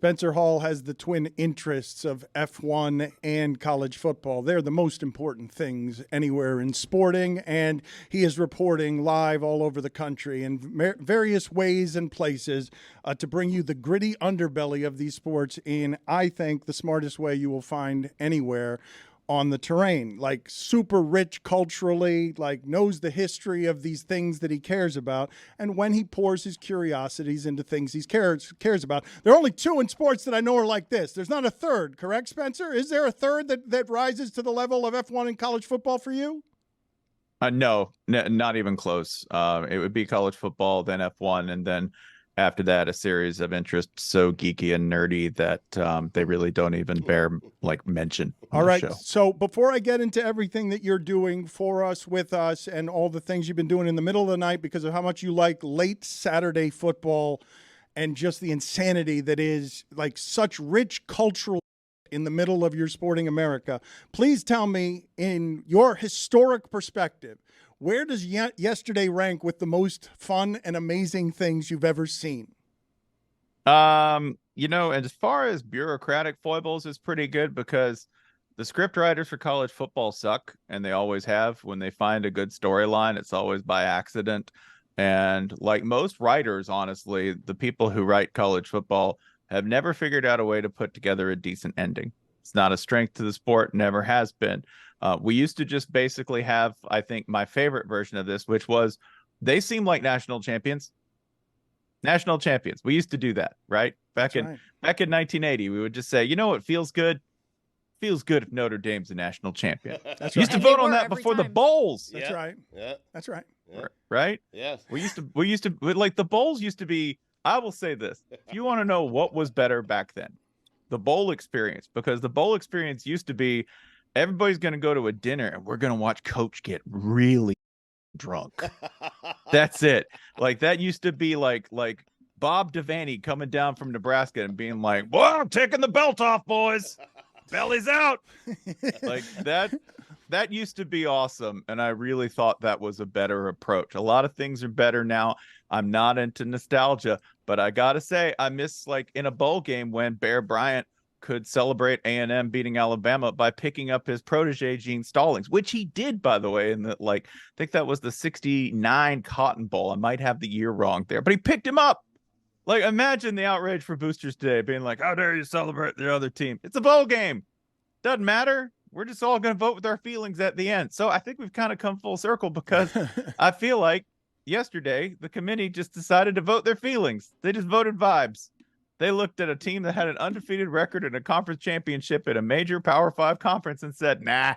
Spencer Hall has the twin interests of F1 and college football. They're the most important things anywhere in sporting, and he is reporting live all over the country in various ways and places to bring you the gritty underbelly of these sports in, I think, the smartest way you will find anywhere on the terrain, like super rich culturally, like knows the history of these things that he cares about. And when he pours his curiosities into things he cares about, there are only two in sports that I know are like this. There's not a third, correct, Spencer? Is there a third that rises to the level of F1 in college football for you? No, not even close. It would be college football, then F1, and then after that, a series of interests so geeky and nerdy that they really don't even bear mention. All right. Show. So before I get into everything that you're doing for us, with us, and all the things you've been doing in the middle of the night because of how much you like late Saturday football and just the insanity that is like such rich cultural in the middle of your sporting America, please tell me, in your historic perspective, where does yesterday rank with the most fun and amazing things you've ever seen? As far as bureaucratic foibles, it's pretty good because the script writers for college football suck, and they always have. When they find a good storyline, it's always by accident. And like most writers, honestly, the people who write college football have never figured out a way to put together a decent ending. It's not a strength to the sport, never has been. We used to just basically have, I think, my favorite version of this, which was they seem like national champions. National champions. We used to do that, right? Back in 1980, we would just say, you know what feels good? Feels good if Notre Dame's a national champion. That's used to vote on that before the bowls. That's right. Yeah. That's right. Yeah. Right? Yes. We used to like the bowls used to be, I will say this. If you want to know what was better back then, the bowl experience, because the bowl experience used to be everybody's going to go to a dinner and we're going to watch coach get really drunk. That's it. Like that used to be like Bob Devaney coming down from Nebraska and being like, well, I'm taking the belt off, boys. Belly's out. Like that used to be awesome. And I really thought that was a better approach. A lot of things are better now. I'm not into nostalgia, but I got to say, I miss like in a bowl game when Bear Bryant could celebrate A&M beating Alabama by picking up his protege Gene Stallings, which he did, by the way, in the I think that was the 69 Cotton Bowl. I might have the year wrong there, but he picked him up. Like, imagine the outrage for boosters today being like, how dare you celebrate the other team? It's a bowl game. Doesn't matter. We're just all going to vote with our feelings at the end. So I think we've kind of come full circle because I feel like yesterday the committee just decided to vote their feelings. They just voted vibes. They looked at a team that had an undefeated record in a conference championship at a major Power 5 conference and said, nah.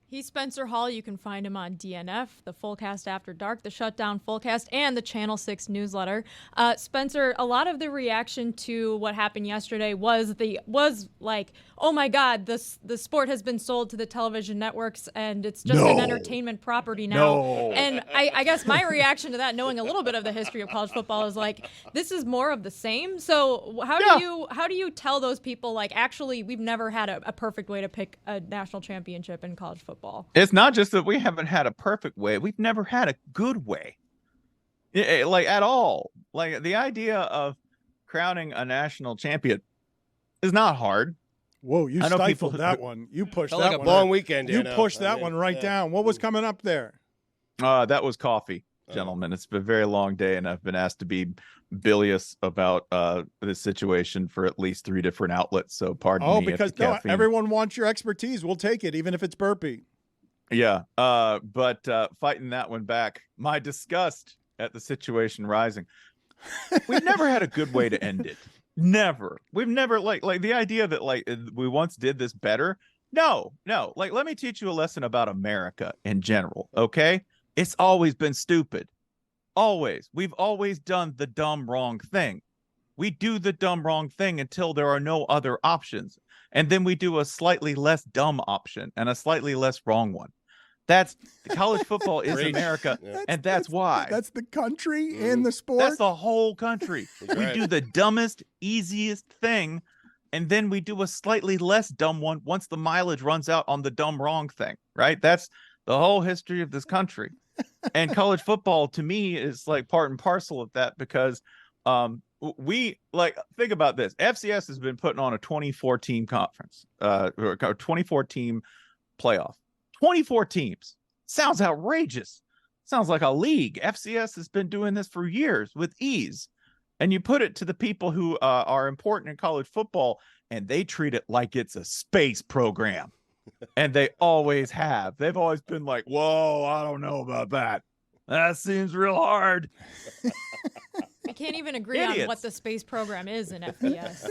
He's Spencer Hall. You can find him on DNF, the Fullcast After Dark, the Shutdown Fullcast, and the Channel 6 newsletter. Spencer, a lot of the reaction to what happened yesterday was like, oh my God, the sport has been sold to the television networks and it's just an entertainment property now. No. And I guess my reaction to that, knowing a little bit of the history of college football, is like, this is more of the same. So how do you tell those people, like, actually, we've never had a perfect way to pick a national championship in college football? It's not just that we haven't had a perfect way. We've never had a good way. Like, at all. Like, the idea of crowning a national champion is not hard. Whoa, you stifled that one. You pushed that one. Like a long weekend. You pushed that one right down. What was coming up there? That was coffee, gentlemen. It's been a very long day, and I've been asked to be bilious about this situation for at least 3 different outlets. So pardon me. Oh, because everyone wants your expertise. We'll take it, even if it's burpee. Yeah. But fighting that one back, my disgust at the situation rising. We've never had a good way to end it. Never. We've never like the idea that like we once did this better. No. Like, let me teach you a lesson about America in general. Okay. It's always been stupid. Always. We've always done the dumb, wrong thing. We do the dumb, wrong thing until there are no other options. And then we do a slightly less dumb option and a slightly less wrong one. That's college football is America, and that's why. That's the country and the sport. That's the whole country. We do the dumbest, easiest thing, and then we do a slightly less dumb one once the mileage runs out on the dumb, wrong thing, right? That's the whole history of this country. And college football, to me, is like part and parcel of that because we like think about this. FCS has been putting on a 24 team conference, or 24 team playoff. 24 teams. Sounds outrageous. Sounds like a league. FCS has been doing this for years with ease. And you put it to the people who are important in college football, and they treat it like it's a space program. And they always have. They've always been like, whoa, I don't know about that. That seems real hard. I can't even agree on what the space program is in FBS.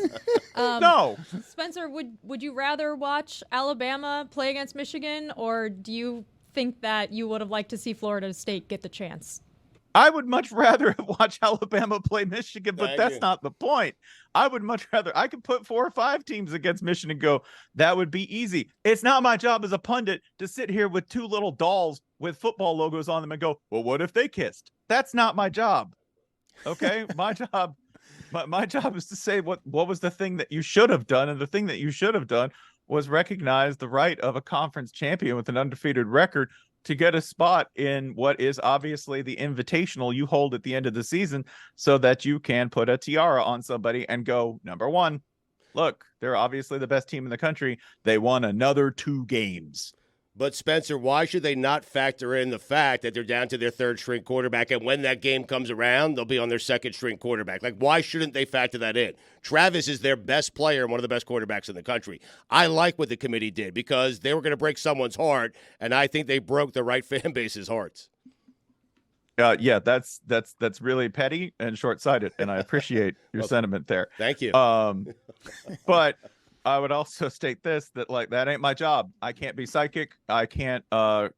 No. Spencer, would you rather watch Alabama play against Michigan, or do you think that you would have liked to see Florida State get the chance? I would much rather watch Alabama play Michigan, but that's not the point. I would much rather, I could put 4 or 5 teams against Michigan and go, that would be easy. It's not my job as a pundit to sit here with 2 little dolls with football logos on them and go, well, what if they kissed? That's not my job. Okay. my job is to say what was the thing that you should have done. And the thing that you should have done was recognize the right of a conference champion with an undefeated record to get a spot in what is obviously the invitational you hold at the end of the season, so that you can put a tiara on somebody and go, number 1, look, they're obviously the best team in the country. They won another 2 games. But, Spencer, why should they not factor in the fact that they're down to their 3rd-string quarterback, and when that game comes around, they'll be on their 2nd-string quarterback? Like, why shouldn't they factor that in? Travis is their best player and one of the best quarterbacks in the country. I like what the committee did because they were going to break someone's heart, and I think they broke the right fan base's hearts. Yeah, that's really petty and short-sighted, and I appreciate your sentiment there. Thank you. But I would also state this, that like, that ain't my job. I can't be psychic. I can't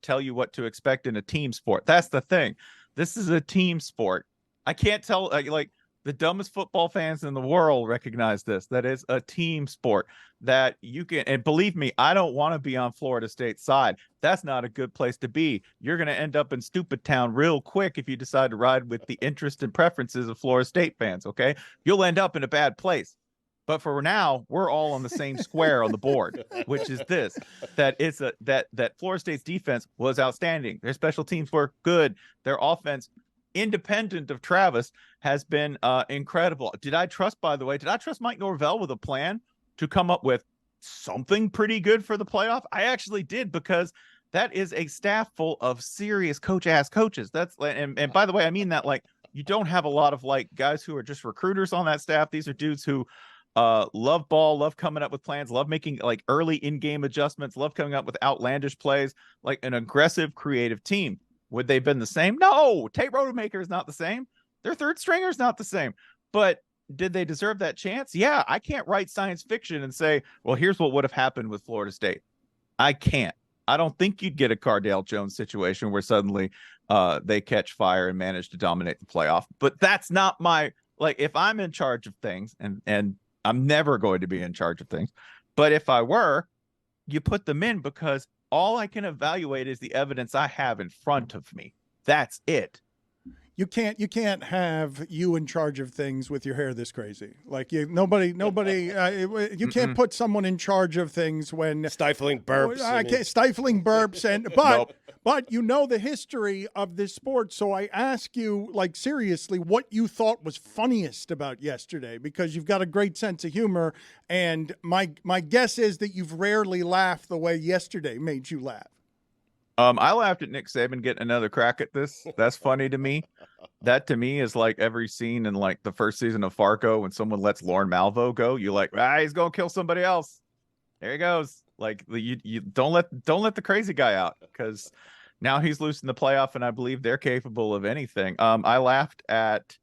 tell you what to expect in a team sport. That's the thing. This is a team sport. I can't tell, like the dumbest football fans in the world recognize this, that it's a team sport, that you can, and believe me, I don't want to be on Florida State's side. That's not a good place to be. You're going to end up in Stupid Town real quick if you decide to ride with the interest and preferences of Florida State fans. Okay. You'll end up in a bad place. But for now, we're all on the same square on the board, which is this, that it's that Florida State's defense was outstanding. Their special teams were good. Their offense, independent of Travis, has been incredible. Did I trust Mike Norvell with a plan to come up with something pretty good for the playoff? I actually did, because that is a staff full of serious coach-ass coaches. And by the way, I mean that, like, you don't have a lot of like guys who are just recruiters on that staff. These are dudes who love ball, love coming up with plans, love making like early in-game adjustments, love coming up with outlandish plays, like an aggressive, creative team. Would they have been the same? No. Tate Rodemaker is not the same. Their 3rd stringer is not the same. But did they deserve that chance? Yeah. I can't write science fiction and say, well, here's what would have happened with Florida State. I can't. I don't think you'd get a Cardale Jones situation where suddenly they catch fire and manage to dominate the playoff. But that's not my, like, if I'm in charge of things, and I'm never going to be in charge of things, but if I were, you put them in because all I can evaluate is the evidence I have in front of me. That's it. You can't have you in charge of things with your hair this crazy. Like nobody. You can't put someone in charge of things when Stifling burps. Stifling burps, and but you know the history of this sport. So I ask you, like, seriously, what you thought was funniest about yesterday, because you've got a great sense of humor, and my guess is that you've rarely laughed the way yesterday made you laugh. I laughed at Nick Saban getting another crack at this. That's funny to me. That to me is like every scene in like the first season of Fargo when someone lets Lorne Malvo go. You like, he's gonna kill somebody else. There he goes. Like you don't let the crazy guy out, because now he's loose in the playoff, and I believe they're capable of anything. I laughed at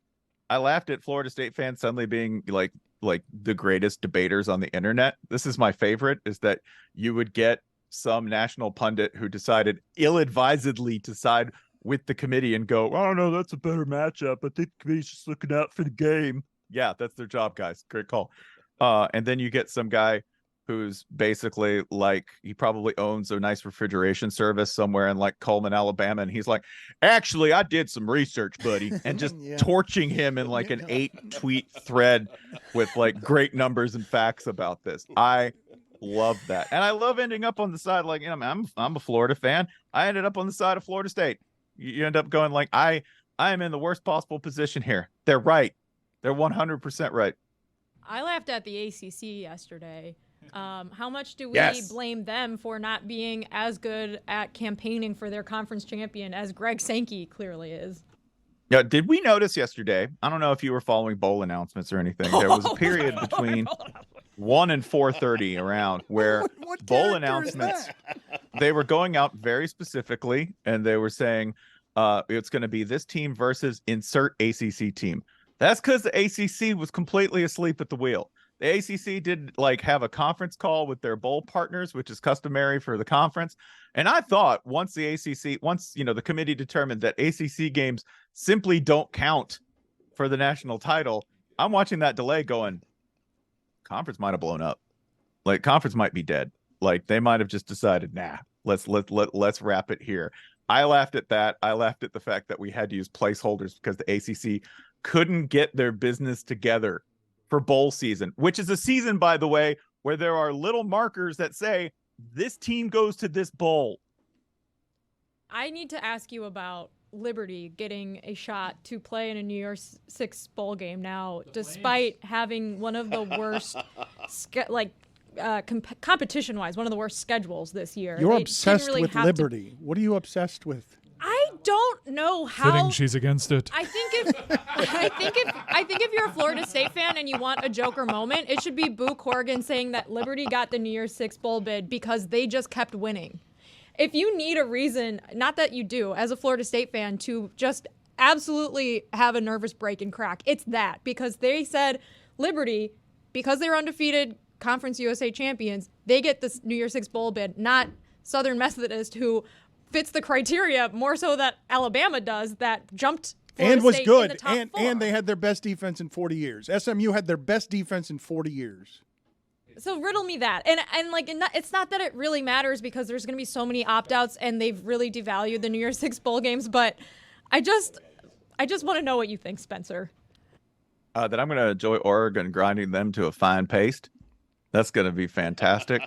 Florida State fans suddenly being like the greatest debaters on the internet. This is my favorite, is that you would get some national pundit who decided ill-advisedly to side with the committee and go, oh no, that's a better matchup. I think the committee's just looking out for the game. Yeah, that's their job, guys. Great call. And then you get some guy who's basically like, he probably owns a nice refrigeration service somewhere in like Coleman, Alabama. And he's like, actually, I did some research, buddy. And just torching him in like an 8-tweet thread with like great numbers and facts about this. I love that. And I love ending up on the side, like, you know, I'm a Florida fan. I ended up on the side of Florida State. You end up going like, I am in the worst possible position here. They're right. They're 100% right. I laughed at the ACC yesterday. How much do we Yes. blame them for not being as good at campaigning for their conference champion as Greg Sankey clearly is? Yeah, did we notice yesterday? I don't know if you were following bowl announcements or anything. There was a period between 1 and 4:30 around where What bowl character is announcements, that? they were going out very specifically, and they were saying it's going to be this team versus insert ACC team. That's because the ACC was completely asleep at the wheel. The ACC did have a conference call with their bowl partners, which is customary for the conference. And I thought once the committee determined that ACC games simply don't count for the national title, I'm watching that delay going, conference might have blown up. Conference might be dead. They might have just decided, nah, let's wrap it here. I laughed at that. I laughed at the fact that we had to use placeholders because the ACC couldn't get their business together for bowl season, which is a season, by the way, where there are little markers that say this team goes to this bowl. I need to ask you about Liberty getting a shot to play in a New Year's Six bowl game now, despite having one of the worst, competition-wise, one of the worst schedules this year. You're They obsessed didn't really with have to- Liberty. What are you obsessed with? I don't know how. Fitting she's against it. I think if you're a Florida State fan and you want a Joker moment, it should be Boo Corrigan saying that Liberty got the New Year's Six bowl bid because they just kept winning. If you need a reason, not that you do, as a Florida State fan, to just absolutely have a nervous break and crack, it's that. Because they said Liberty, because they're undefeated Conference USA champions, they get this New Year's Six bowl bid, not Southern Methodist, who fits the criteria more so that Alabama does, that jumped Florida And was State good. in the top four. And they had their best defense in 40 years. SMU had their best defense in 40 years. So riddle me that. And it's not that it really matters because there's going to be so many opt-outs and they've really devalued the New Year's Six bowl games, but I just want to know what you think, Spencer. That I'm going to enjoy Oregon grinding them to a fine paste. That's going to be fantastic.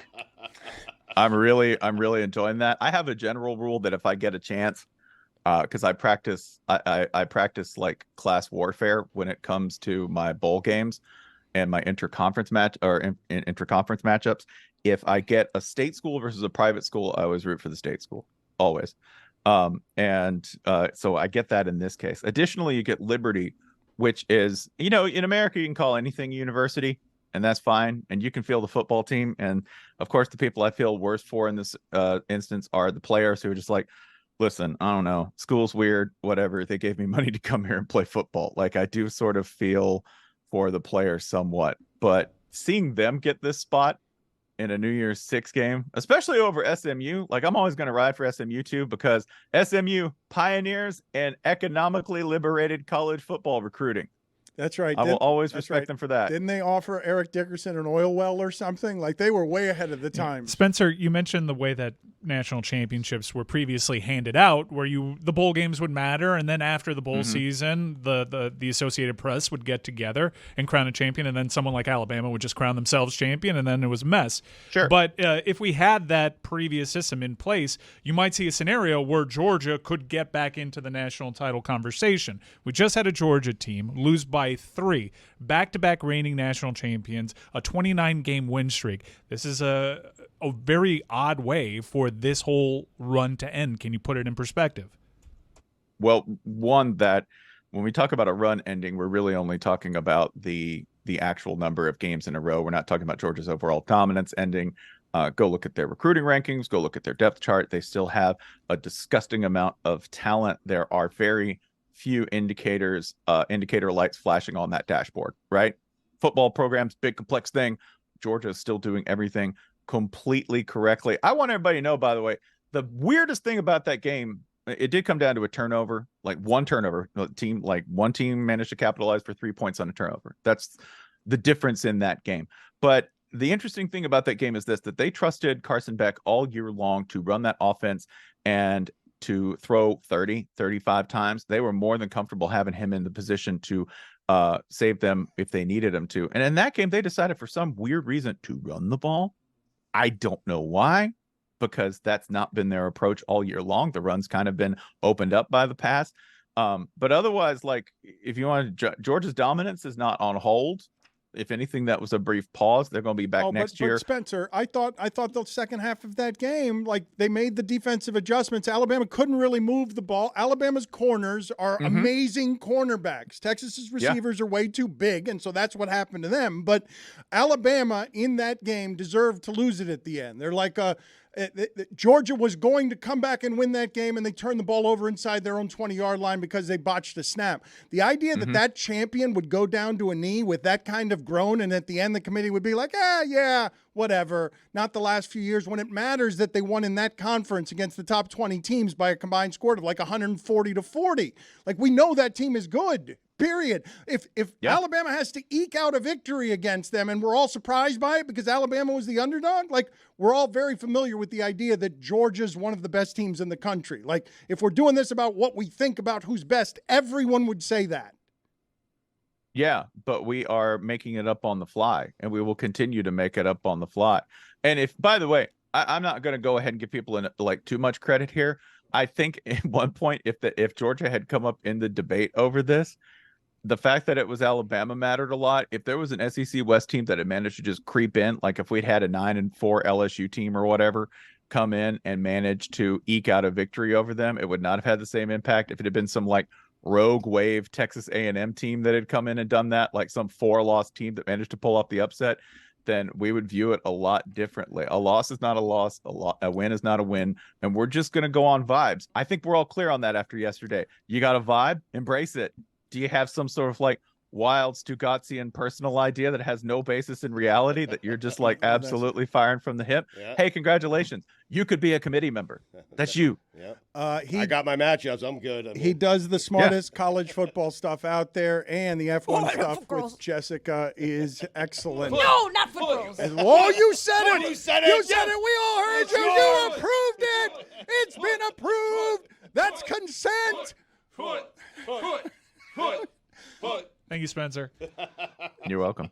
I'm really enjoying that. I have a general rule that if I get a chance, because I practice class warfare when it comes to my bowl games and my interconference matchups. If I get a state school versus a private school, I always root for the state school, always. So I get that in this case. Additionally, you get Liberty, which is, in America, you can call anything university. And that's fine. And you can feel the football team. And of course, the people I feel worst for in this instance are the players who are just like, listen, I don't know, school's weird, whatever. They gave me money to come here and play football. I do sort of feel for the players somewhat. But seeing them get this spot in a New Year's Six game, especially over SMU, I'm always going to ride for SMU too, because SMU pioneers and economically liberated college football recruiting. That's right. I will always respect right. them for that. Didn't they offer Eric Dickerson an oil well or something? They were way ahead of the time. Spencer, you mentioned the way that national championships were previously handed out, where the bowl games would matter, and then after the bowl season, the Associated Press would get together and crown a champion, and then someone like Alabama would just crown themselves champion, and then it was a mess. Sure. But if we had that previous system in place, you might see a scenario where Georgia could get back into the national title conversation. We just had a Georgia team lose by 3, back-to-back reigning national champions, a 29-game win streak. This is a very odd way for this whole run to end. Can you put it in perspective? Well, one, that when we talk about a run ending, we're really only talking about the actual number of games in a row. We're not talking about Georgia's overall dominance ending. Go look at their recruiting rankings. Go look at their depth chart. They still have a disgusting amount of talent. There are very few indicator lights flashing on that dashboard, right? Football programs, big complex thing. Georgia is still doing everything completely correctly. I want everybody to know, by the way, the weirdest thing about that game, it did come down to a turnover, one turnover. One team managed to capitalize for 3 points on a turnover. That's the difference in that game. But the interesting thing about that game is that they trusted Carson Beck all year long to run that offense and to throw 30, 35 times. They were more than comfortable having him in the position to save them if they needed him to. And in that game, they decided for some weird reason to run the ball. I don't know why, because that's not been their approach all year long. The run's kind of been opened up by the pass. But otherwise, like if you want Georgia's dominance is not on hold. If anything, that was a brief pause. They're going to be back next year. But Spencer, I thought the second half of that game, like they made the defensive adjustments. Alabama couldn't really move the ball. Alabama's corners are amazing cornerbacks. Texas's receivers are way too big, and so that's what happened to them. But Alabama in that game deserved to lose it at the end. They're like Georgia was going to come back and win that game, and they turned the ball over inside their own 20-yard line because they botched a snap. The idea that that champion would go down to a knee with that kind of groan, and at the end the committee would be like, yeah, whatever. Not the last few years when it matters that they won in that conference against the top 20 teams by a combined score of like 140-40. Like, we know that team is good. Period. If Alabama has to eke out a victory against them and we're all surprised by it because Alabama was the underdog, like we're all very familiar with the idea that Georgia's one of the best teams in the country. Like if we're doing this about what we think about who's best, everyone would say that. Yeah, but we are making it up on the fly, and we will continue to make it up on the fly. And if, by the way, I'm not going to go ahead and give people like too much credit here. I think at one point, if Georgia had come up in the debate over this, the fact that it was Alabama mattered a lot. If there was an SEC West team that had managed to just creep in, like if we'd had a 9-4 LSU team or whatever come in and manage to eke out a victory over them, it would not have had the same impact. If it had been some like rogue wave Texas A&M team that had come in and done that, like some 4-loss team that managed to pull off the upset, then we would view it a lot differently. A loss is not a loss. A win is not a win. And we're just going to go on vibes. I think we're all clear on that after yesterday. You got a vibe? Embrace it. Do you have some sort of like wild Stugotzian personal idea that has no basis in reality that you're just like absolutely firing from the hip? Yeah. Hey, congratulations. You could be a committee member. That's you. Yeah. I got my matchups. I'm good. He does the smartest college football stuff out there, and the F1 stuff with Jessica is excellent. No, not for girls. Oh, you said it. You said it. You said it. We all heard you. You approved it. It's been approved. That's consent. Thank you, Spencer. You're welcome.